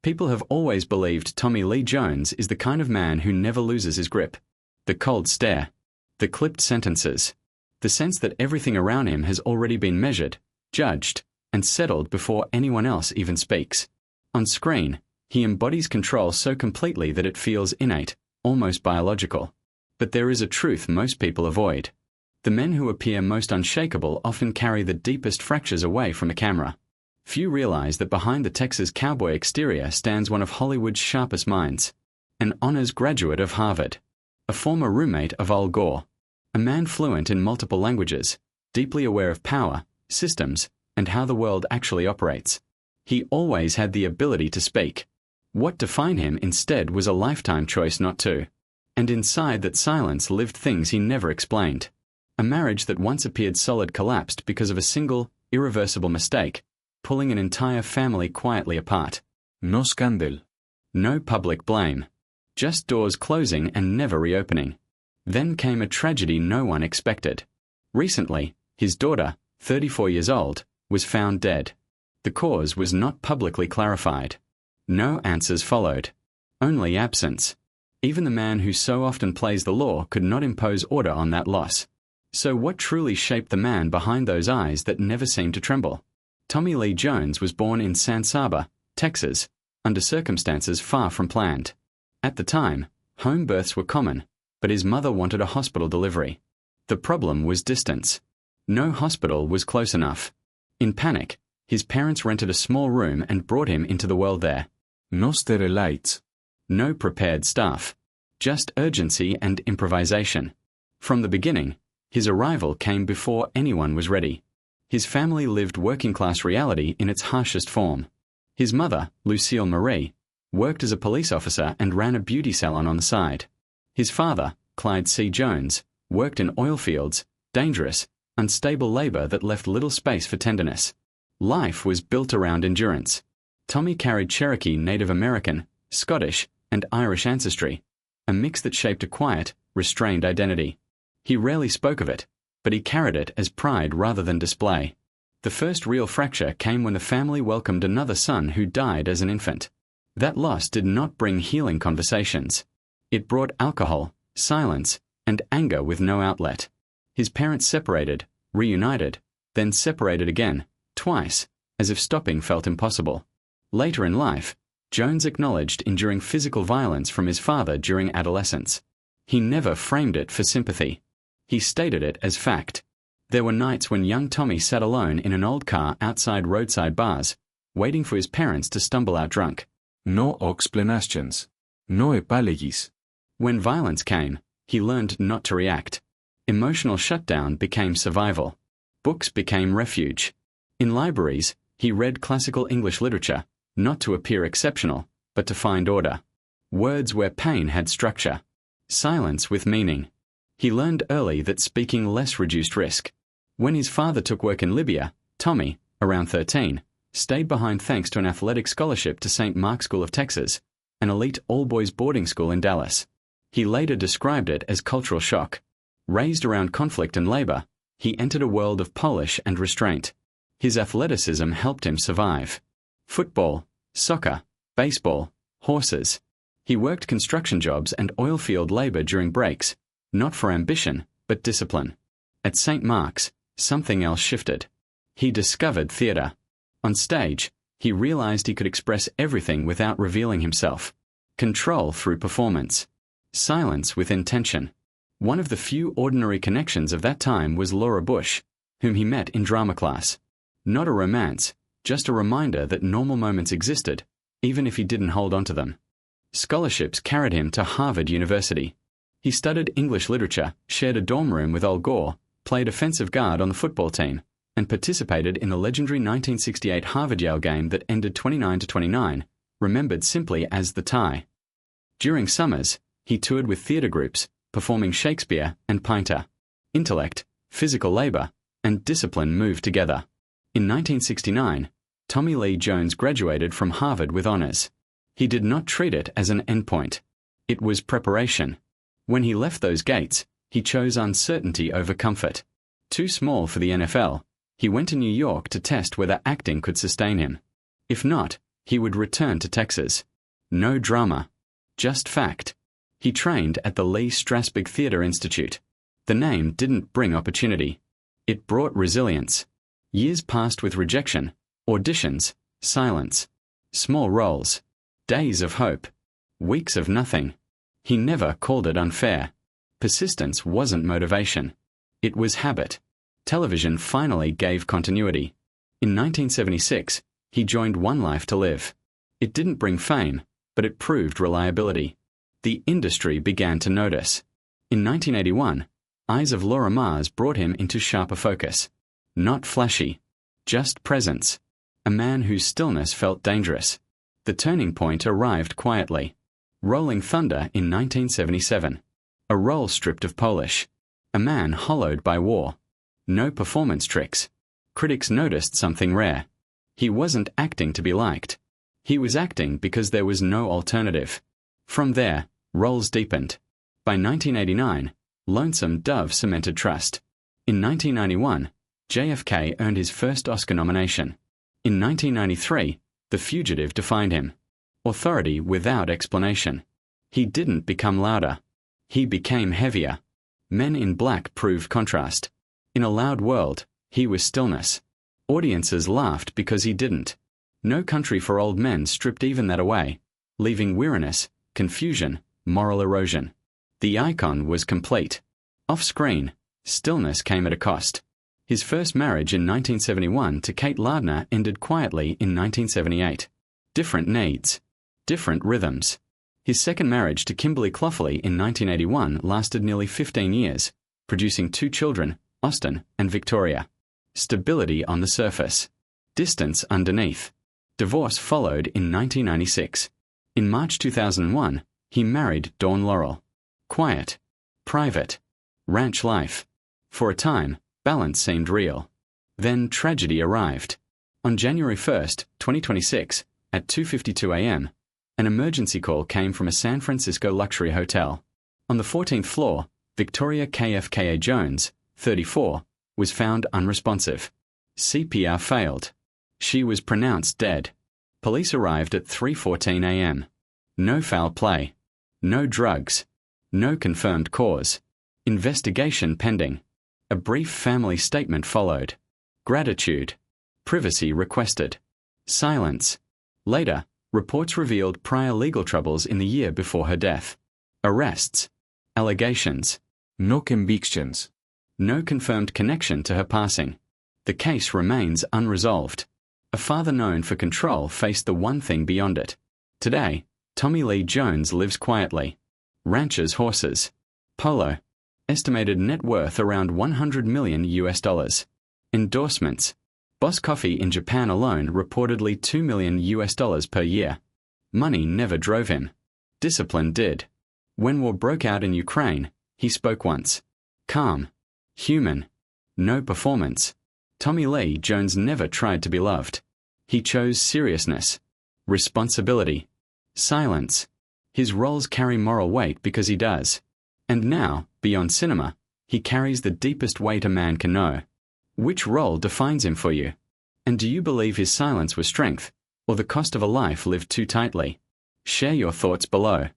People have always believed Tommy Lee Jones is the kind of man who never loses his grip. The cold stare, the clipped sentences, the sense that everything around him has already been measured, judged, and settled before anyone else even speaks. On screen, he embodies control so completely that it feels innate, almost biological. But there is a truth most people avoid. The men who appear most unshakable often carry the deepest fractures away from a camera. Few realize that behind the Texas cowboy exterior stands one of Hollywood's sharpest minds. An honors graduate of Harvard. A former roommate of Al Gore. A man fluent in multiple languages, deeply aware of power, systems, and how the world actually operates. He always had the ability to speak. What defined him instead was a lifetime choice not to. And inside that silence lived things he never explained. A marriage that once appeared solid collapsed because of a single, irreversible mistake, pulling an entire family quietly apart. No scandal. No public blame. Just doors closing and never reopening. Then came a tragedy no one expected. Recently, his daughter, 34 years old, was found dead. The cause was not publicly clarified. No answers followed. Only absence. Even the man who so often plays the law could not impose order on that loss. So what truly shaped the man behind those eyes that never seemed to tremble? Tommy Lee Jones was born in San Saba, Texas, under circumstances far from planned. At the time, home births were common, but his mother wanted a hospital delivery. The problem was distance. No hospital was close enough. In panic, his parents rented a small room and brought him into the world there. No sterilites. No prepared staff. Just urgency and improvisation. From the beginning, his arrival came before anyone was ready. His family lived working-class reality in its harshest form. His mother, Lucille Marie, worked as a police officer and ran a beauty salon on the side. His father, Clyde C. Jones, worked in oil fields, dangerous, unstable labor that left little space for tenderness. Life was built around endurance. Tommy carried Cherokee Native American, Scottish, and Irish ancestry, a mix that shaped a quiet, restrained identity. He rarely spoke of it, but he carried it as pride rather than display. The first real fracture came when the family welcomed another son who died as an infant. That loss did not bring healing conversations. It brought alcohol, silence, and anger with no outlet. His parents separated, reunited, then separated again, twice, as if stopping felt impossible. Later in life, Jones acknowledged enduring physical violence from his father during adolescence. He never framed it for sympathy. He stated it as fact. There were nights when young Tommy sat alone in an old car outside roadside bars, waiting for his parents to stumble out drunk. No explanations. No apologies. When violence came, he learned not to react. Emotional shutdown became survival. Books became refuge. In libraries, he read classical English literature, not to appear exceptional, but to find order. Words where pain had structure. Silence with meaning. He learned early that speaking less reduced risk. When his father took work in Libya, Tommy, around 13, stayed behind thanks to an athletic scholarship to St. Mark School of Texas, an elite all-boys boarding school in Dallas. He later described it as cultural shock. Raised around conflict and labor, he entered a world of polish and restraint. His athleticism helped him survive. Football, soccer, baseball, horses. He worked construction jobs and oil field labor during breaks, not for ambition, but discipline. At St. Mark's, something else shifted. He discovered theater. On stage, he realized he could express everything without revealing himself. Control through performance. Silence with intention. One of the few ordinary connections of that time was Laura Bush, whom he met in drama class. Not a romance, just a reminder that normal moments existed, even if he didn't hold on to them. Scholarships carried him to Harvard University. He studied English literature, shared a dorm room with Al Gore, played offensive guard on the football team, and participated in the legendary 1968 Harvard-Yale game that ended 29-29, remembered simply as the tie. During summers, he toured with theater groups, performing Shakespeare and Painter. Intellect, physical labor, and discipline moved together. In 1969, Tommy Lee Jones graduated from Harvard with honors. He did not treat it as an endpoint. It was preparation. When he left those gates, he chose uncertainty over comfort. Too small for the NFL, he went to New York to test whether acting could sustain him. If not, He would return to Texas. No drama. Just fact. He trained at the Lee Strasberg Theatre Institute. The name didn't bring opportunity. It brought resilience. Years passed with rejection, auditions, silence, small roles, days of hope, weeks of nothing. He never called it unfair. Persistence wasn't motivation. It was habit. Television finally gave continuity. In 1976, he joined One Life to Live. It didn't bring fame, but it proved reliability. The industry began to notice. In 1981, Eyes of Laura Mars brought him into sharper focus. Not flashy, just presence. A man whose stillness felt dangerous. The turning point arrived quietly. Rolling Thunder in 1977. A role stripped of polish. A man hollowed by war. No performance tricks. Critics noticed something rare. He wasn't acting to be liked. He was acting because there was no alternative. From there, roles deepened. By 1989, Lonesome Dove cemented trust. In 1991, JFK earned his first Oscar nomination. In 1993, The Fugitive defined him. Authority without explanation. He didn't become louder. He became heavier. Men in Black proved contrast. In a loud world, he was stillness. Audiences laughed because he didn't. No Country for Old Men stripped even that away, leaving weariness, confusion, moral erosion. The icon was complete. Off-screen, stillness came at a cost. His first marriage in 1971 to Kate Lardner ended quietly in 1978. Different needs. Different rhythms. His second marriage to Kimberly Clofferly in 1981 lasted nearly 15 years, producing 2 children, Austin and Victoria. Stability on the surface. Distance underneath. Divorce followed in 1996. In March 2001, he married Dawn Laurel. Quiet. Private. Ranch life. For a time, balance seemed real. Then tragedy arrived. On January 1, 2026, at 2:52 a.m., an emergency call came from a San Francisco luxury hotel. On the 14th floor, Victoria KFKA Jones, 34, was found unresponsive. CPR failed. She was pronounced dead. Police arrived at 3:14 a.m. No foul play. No drugs. No confirmed cause. Investigation pending. A brief family statement followed. Gratitude. Privacy requested. Silence. Later, reports revealed prior legal troubles in the year before her death. Arrests. Allegations. No convictions. No confirmed connection to her passing. The case remains unresolved. A father known for control faced the one thing beyond it. Today, Tommy Lee Jones lives quietly. Ranches horses. Polo. Estimated net worth around $100 million. Endorsements. Boss Coffee in Japan alone reportedly $2 million per year. Money never drove him. Discipline did. When war broke out in Ukraine, he spoke once. Calm. Human. No performance. Tommy Lee Jones never tried to be loved. He chose seriousness. Responsibility. Silence. His roles carry moral weight because he does. And now, beyond cinema, he carries the deepest weight a man can know. Which role defines him for you? And do you believe his silence was strength, or the cost of a life lived too tightly? Share your thoughts below.